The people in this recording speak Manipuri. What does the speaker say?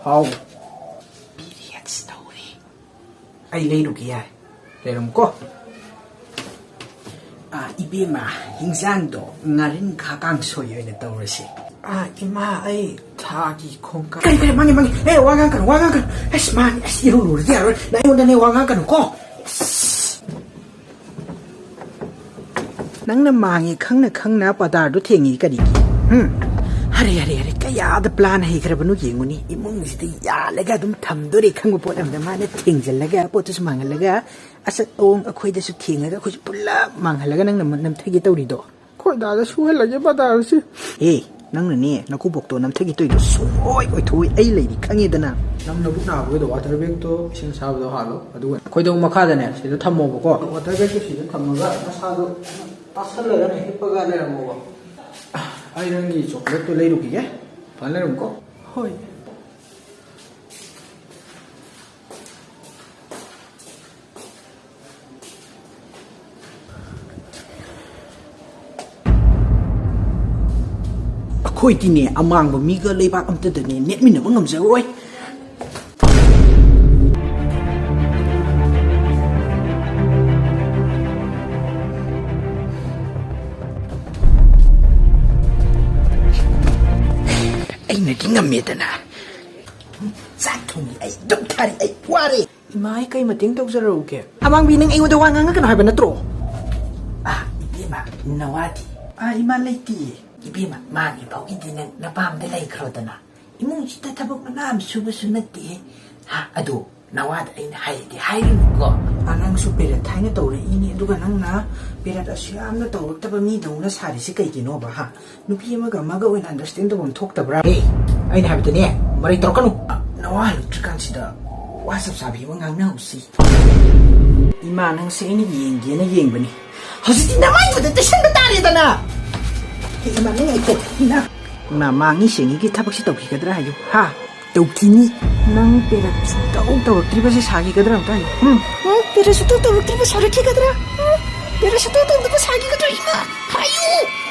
ꯍꯥꯎ ꯄꯤꯔꯤꯌꯠꯁ ꯇꯧꯔꯤ ꯑꯩ ꯂꯩꯔꯨꯒꯦ ꯌꯥꯏ ꯂꯩꯔꯝꯀꯣ 이비마 인상도 나린 가강소리 어이나 떠오르시 이마 에이 자기 콩가 그래 망해 에이 와강가는 에이씨 많이 이러고 노르지 않아 나 이거 내 와강가는 고 낭나 망이 캉나 바다도 탱이 까리기 하래 까야다 플랜 해 그러버노 갱우니 이몽시도 야래가 좀 탐도리 캉고 보담다 마네 탱질라가 보트스 망할라가 아삭옹 아코이데스 탱아가 코지 불라 망할라가 낭나 남태기 떠우리도 코이다가 수할라게 바다르시 에이 낭나니 나쿠복도 남태기 떠이도 소이 토이 에이 레이디 캉이다나 남나북 나보고도 와터백도 신사보도 하로 아두가 코이도 마카다네 시도 탐모보고 와터백도 시도 탐모가 나사도 따설라가네 히빠가 내라모고 아이런기 초콜릿도 레이루기게 발레rum고 호이 ꯑꯩꯈꯣꯏꯗꯤꯅꯦ ꯑꯃꯥꯡꯕ ꯃꯤꯒ ꯂꯩꯕꯥꯛ ꯑꯝꯇꯗꯅꯦ ꯅꯦꯠꯃꯤꯟꯅꯕ ꯉꯝꯖꯔꯣꯏ ꯑꯩꯅꯗꯤ ꯉꯝꯃꯦꯗꯅ ꯆꯥꯛ ꯊꯣꯡꯉꯤ ꯑꯩ ꯗꯨꯛ ꯊꯥꯔꯤ ꯑꯩ ꯋꯥꯔꯦ ꯏꯃꯥ ꯑꯩ ꯀꯩ ꯃꯇꯦꯡ ꯇꯧꯖꯔꯛꯎꯒꯦ ꯑꯃꯥꯡꯕꯤ ꯅꯪ ꯑꯩꯉꯣꯟꯗ ꯋꯥ ꯉꯥꯡꯉꯛꯀꯅꯣ ꯍꯥꯏꯕ ꯅꯠꯇ꯭ꯔꯣ 이비마 나와디 이마 레이티 이비마 마기 보기디는 나밤데 레이크로드나 이몽시다 타복 나암 수부수 낫디 아도 나와드 아이나 하이디 하이르는거 ꯅꯪꯁꯨ ꯄꯦꯔꯦꯠ ꯊꯥꯏꯅ ꯇꯧꯔꯛꯏꯅꯤ ꯑꯗꯨꯒ ꯅꯪꯅ ꯄꯦꯔꯦꯠ ꯑꯁꯤ ꯌꯥꯝꯅ ꯇꯧꯔꯛꯇꯕ ꯃꯤꯗꯧꯅ ꯁꯥꯔꯤꯁꯤ ꯀꯩꯒꯤꯅꯣꯕ ꯅꯨꯄꯤ ꯑꯃꯒ ꯑꯣꯏꯅ ꯑꯟꯗꯔꯁꯇꯦꯟ ꯇꯧꯐꯝ ꯊꯣꯛꯇꯕ꯭ꯔꯥ ꯑꯩꯅ ꯍꯥꯏꯕꯗꯅꯦ ꯃꯔꯩ ꯇꯧꯔꯛꯀꯅꯨ ꯅꯋꯥ ꯂꯩꯇ꯭ꯔꯤꯀꯥꯟꯁꯤꯗ ꯋꯥ ꯆꯞ ꯆꯥꯕꯤ ꯑꯃ ꯉꯥꯡꯅꯍꯧꯁꯤ ꯏꯃꯥ ꯅꯪꯁꯦ ꯑꯩꯅ ꯌꯦꯡꯒꯦꯅ ꯌꯦꯡꯕꯅꯤ ꯍꯧꯖꯤꯛꯇꯤ ꯅꯃꯥꯏꯗꯨꯗ ꯇꯩꯁꯟꯕ ꯇꯥꯔꯦꯗꯅ 이마 ꯅꯪ ꯑꯩꯀꯣ ꯅꯪ ꯃꯥꯡꯉꯤ ꯁꯦꯡꯉꯤꯒꯤ ꯊꯕꯛꯁꯤ ꯇꯧꯈꯤꯒꯗ꯭ꯔꯥ ꯍꯥꯏꯌꯨ ꯇꯧꯈꯤꯅꯤ ꯅꯪ ꯄꯦꯔꯦꯠ ꯁꯨꯡꯇꯧ ꯇꯧꯔꯛꯇ꯭ꯔꯤꯕꯁꯤ ꯁꯥꯈꯤꯒꯗ꯭ꯔꯥ ꯑꯝꯇ ꯍꯥꯏꯌꯨ ꯄꯦꯔꯦꯠ ꯁꯨꯡꯇꯧ ꯇꯧꯔꯛꯇ꯭ꯔꯤꯕ ꯁꯥꯔꯛꯈꯤꯒꯗ꯭ꯔꯥ ꯄꯦꯔꯦꯠ ꯁꯨꯡꯇꯧ ꯇꯧꯗꯕ ꯁꯥꯈꯤꯒꯗ꯭ꯔꯥ 이마 하유